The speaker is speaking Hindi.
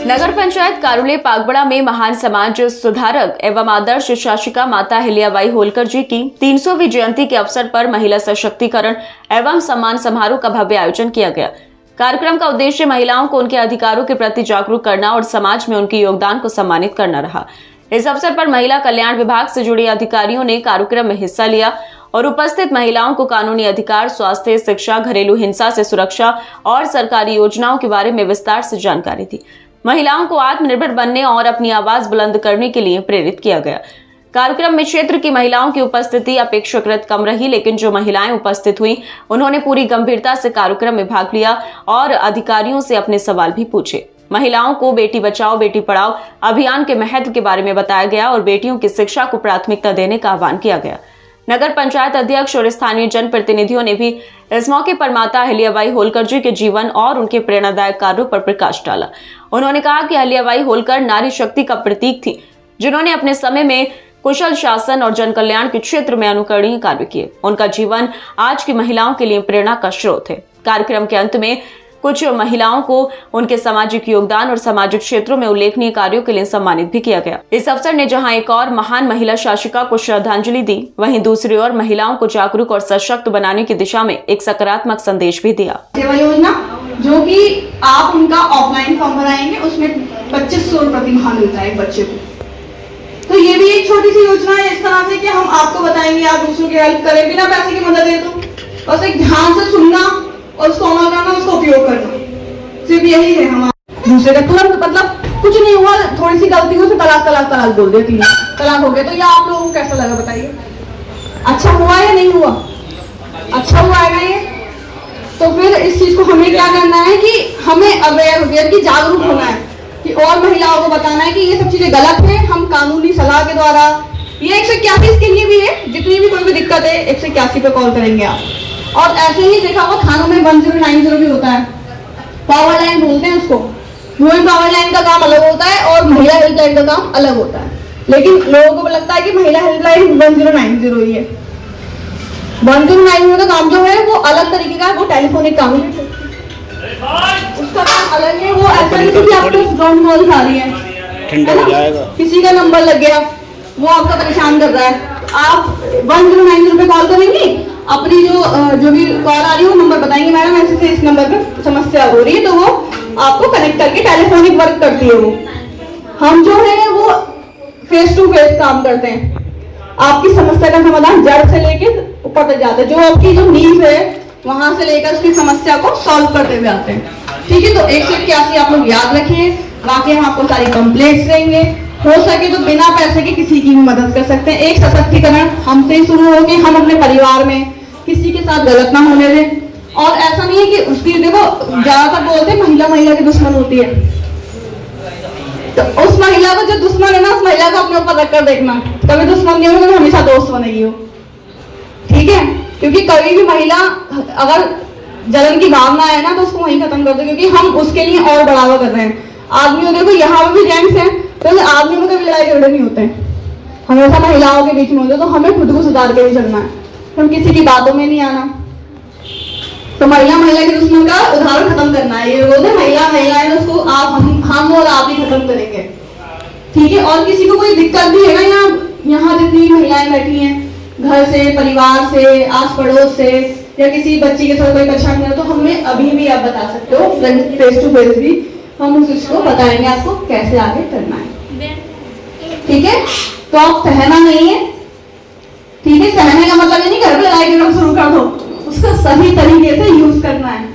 नगर पंचायत कारुले पागबड़ा में महान समाज सुधारक एवं आदर्श शासिका माता अहिल्याबाई होलकर जी की 300वीं जयंती के अवसर पर महिला सशक्तिकरण एवं सम्मान समारोह का भव्य आयोजन किया गया। कार्यक्रम का उद्देश्य महिलाओं को उनके अधिकारों के प्रति जागरूक करना और समाज में उनके योगदान को सम्मानित करना रहा। इस अवसर पर महिला कल्याण विभाग से जुड़े अधिकारियों ने कार्यक्रम में हिस्सा लिया और उपस्थित महिलाओं को कानूनी अधिकार, स्वास्थ्य, शिक्षा, घरेलू हिंसा से सुरक्षा और सरकारी योजनाओं के बारे में विस्तार से जानकारी दी। महिलाओं को आत्मनिर्भर बनने और अपनी आवाज बुलंद करने के लिए प्रेरित किया गया। कार्यक्रम में क्षेत्र की महिलाओं की उपस्थिति अपेक्षाकृत कम रही, लेकिन जो महिलाएं उपस्थित हुई उन्होंने पूरी गंभीरता से कार्यक्रम में भाग लिया और अधिकारियों से अपने सवाल भी पूछे। महिलाओं को बेटी बचाओ बेटी पढ़ाओ अभियान के महत्व के बारे में बताया गया और बेटियों की शिक्षा को प्राथमिकता देने का आह्वान किया गया। नगर पंचायत अध्यक्ष और स्थानीय जनप्रतिनिधियों ने भी इस मौके पर माता अहिल्याबाई होलकर जी के जीवन और उनके प्रेरणादायक कार्यों पर प्रकाश डाला। उन्होंने कहा कि अहिल्याबाई होलकर नारी शक्ति का प्रतीक थी, जिन्होंने अपने समय में कुशल शासन और जन कल्याण के क्षेत्र में अनुकरणीय कार्य किए। उनका जीवन आज की महिलाओं के लिए प्रेरणा का स्रोत है। कार्यक्रम के अंत में कुछ महिलाओं को उनके सामाजिक योगदान और सामाजिक क्षेत्रों में उल्लेखनीय कार्यों के लिए सम्मानित भी किया गया। इस अवसर ने जहां एक और महान महिला शासिका को श्रद्धांजलि दी, वहीं दूसरी ओर महिलाओं को जागरूक और सशक्त बनाने की दिशा में एक सकारात्मक संदेश भी दिया। सेवा योजना जो कि आप उनका ऑफलाइन फॉर्म भराएंगे, उसमें 2500 रुपए प्रति माह मिलता है एक बच्चे को। तो ये भी एक छोटी सी योजना है इस तरह से कि हम आपको बताएंगे, आप दूसरों की हेल्प करें बिना पैसे की मदद दे। तो बस एक ध्यान से सुनना और उसको अमल करना, उसको उपयोग करना, सिर्फ यही है हमारा। दूसरे का तुरंत मतलब कुछ नहीं हुआ, थोड़ी सी गलती हुई तो तलाक बोल देती है, तलाक हो गया। तो ये आप लोगों को कैसा लगा बताइए? अच्छा हुआ या नहीं हुआ? अच्छा हुआ है ना ये? तो फिर इस चीज को हमें क्या करना है कि हमें अवेयर की जागरूक होना है कि और महिलाओं को बताना है कि ये सब चीजें गलत है। हम कानूनी सलाह के द्वारा ये 181 के लिए भी है, जितनी भी कोई भी दिक्कत है 181 पे कॉल करेंगे आप। और ऐसे ही देखा हुआ थानों में 1090 भी होता है, पावर लाइन बोलते हैं उसको। वही पावर लाइन का काम अलग होता है और महिला हेल्पलाइन का काम अलग होता है, लेकिन लोगों को लगता है कि महिला हेल्पलाइन 1090 ही है। 1090 का काम जो है वो अलग तरीके का, वो टेलीफोनिक काम है, उसका काम अलग है। वो ऐसा नहीं कि आपको ग्राउंड कॉल खा रही है, किसी का नंबर लग गया वो आपका परेशान कर रहा है, आप 1090 पे कॉल करेंगे, अपनी जो भी कॉल आ रही है वो नंबर बताएंगे, मैडम ऐसे से इस नंबर पर समस्या हो रही है, तो वो आपको कनेक्ट करके टेलीफोनिक वर्क करती है वो। हम जो है वो फेस टू फेस काम करते हैं, आपकी समस्या का समाधान जड़ से लेके ऊपर तक जाते हैं, जो आपकी जो नींव है वहां से लेकर उसकी समस्या को सॉल्व करते हुए आते हैं। ठीक है, तो 181 आप लोग याद रखिए, बाकी हम आपको सारी कंप्लेंट्स देंगे। हो सके तो बिना पैसे के किसी की भी मदद कर सकते हैं। एक सशक्तिकरण हमसे ही शुरू होगी, हम अपने परिवार में किसी के साथ गलत ना होने दें। और ऐसा नहीं है कि उसकी, देखो ज्यादातर बोलते हैं महिला की दुश्मन होती है, तो उस महिला को जो दुश्मन है ना, उस महिला को अपने ऊपर रखकर देखना, कभी दुश्मन नहीं होगी, हमेशा दोस्त बनेगी वो। ठीक है, क्योंकि कभी भी महिला अगर जलन की भावना है ना तो उसको वहीं खत्म कर दो, क्योंकि हम उसके लिए और बढ़ावा कर रहे हैं। आदमियों देखो यहाँ पे भी जेंट्स हैं, तो आदमियों में कभी लड़ाई झगड़े नहीं होते हैं, हमेशा महिलाओं के बीच में होते हैं। तो हमें खुद को सुधार के भी चलना है, हम किसी की बातों में नहीं आना। तो महिला की दुश्मन का उदाहरण खत्म करना है, ये रोज है महिला है, उसको आप हम और आप ही खत्म करेंगे। ठीक है, और किसी को कोई दिक्कत भी है ना, यहाँ जितनी महिलाएं बैठी हैं, घर से, परिवार से, आस पड़ोस से, या किसी बच्ची के साथ कोई परेशानी है, तो हमें अभी भी आप बता सकते हो, फेस टू फेस भी हम उस चीज को बताएंगे आपको कैसे आगे करना है। ठीक है, तो आप सहना नहीं है। ठीक है, सहने का मतलब ये नहीं घर पे लड़ाई झगड़ा शुरू कर दो, उसका सही तरीके से यूज करना है।